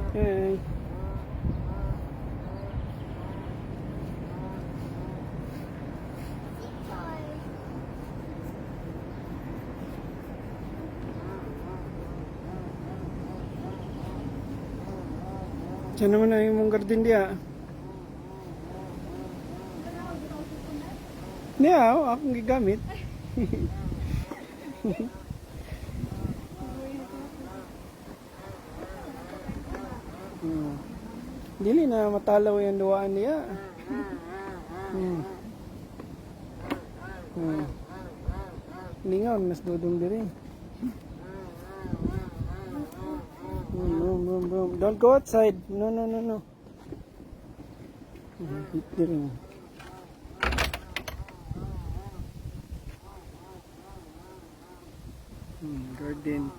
Hey. Diyan naman na yung mong garden dia. Niya, akong gigamit. Dili na matalaw yung duwaan niya. Lingaw, mas dudong diri. Don't go outside. No. Hit diri. Garden.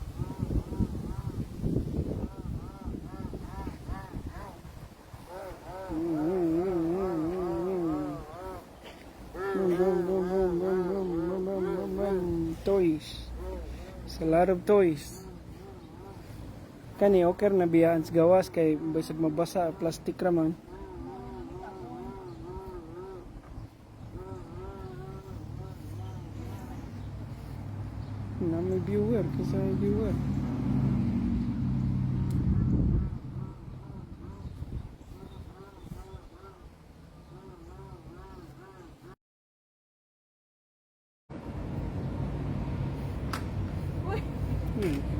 Toys. It's a lot of toys. Kani okay na biyaan sa gawas kay basig mabasa plastic raman. Na may viewer kasi may viewer.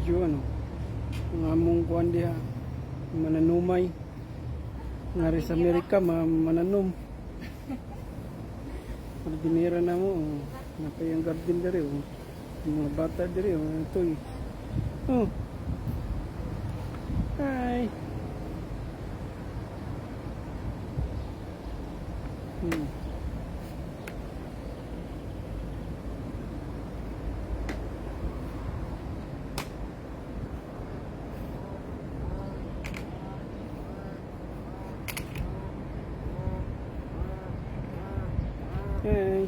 Yun, ang among kuwan diha, mananumay. Nga rin sa Amerika, mananom. Ordinera na mo, napayang garden diri, mga bata diri, ito eh. Oh. Hi. Hey.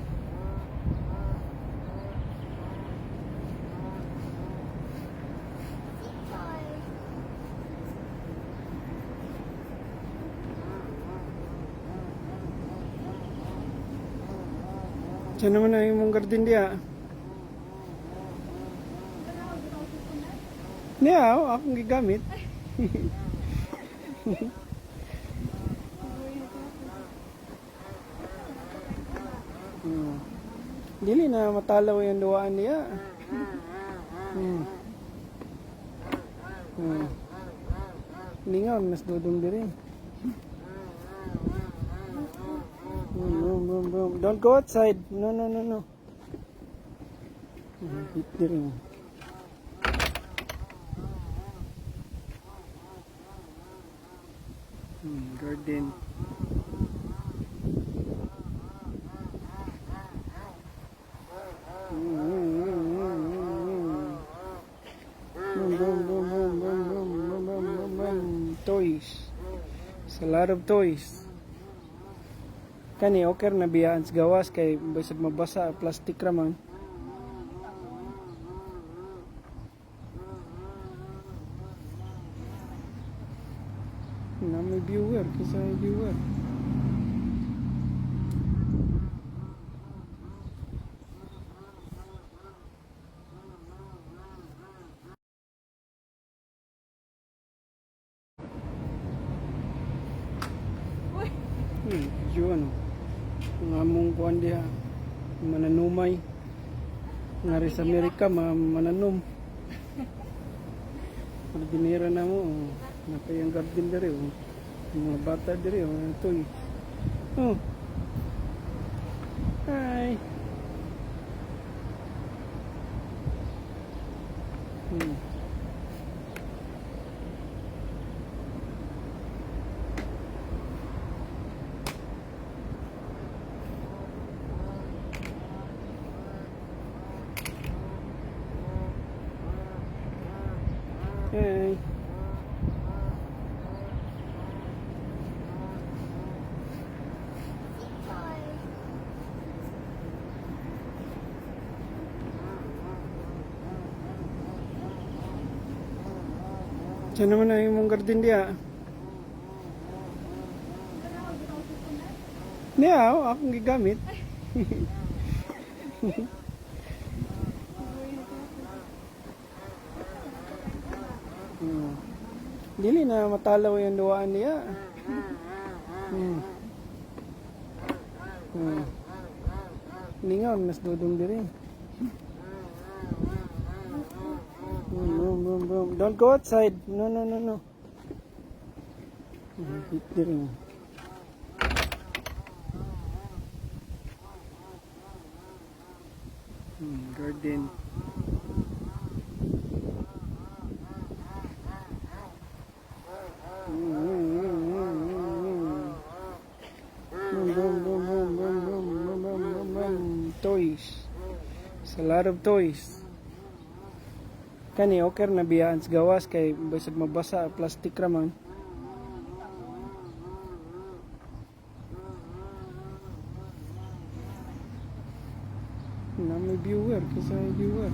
Diyan naman na yung mong garden dia. Niya, akong gigamit. Dili na matalaw yung duwaan niya. Lingaw, mas dudong diri. Don't go outside. No. Hit diri. Garden. Toys. It's a lot of toys. Kani okay na biyaan sa gawas kay basig mabasa plastic raman. Na may viewer kasi may viewer. Yun, ang among kuwan diha, mananumay. Nga rin sa Amerika, mananom. Ordinera na mo, napayang garden diri, mga bata diri, ito eh. Oh. Hi. Hey. Diyan naman na yung mong garden dia. Niya, akong gigamit. Hmm. Dili na matalaw yung duwaan niya. Lingaw, mas dudong diri. Boom, boom, boom. Don't go outside. No, no, no, no. Hit diri. Garden. Toys. It's a lot of toys. Kani okay na biyaan sa gawas kay bisag mabasa plastic ra man. Na may viewer kasi may viewer.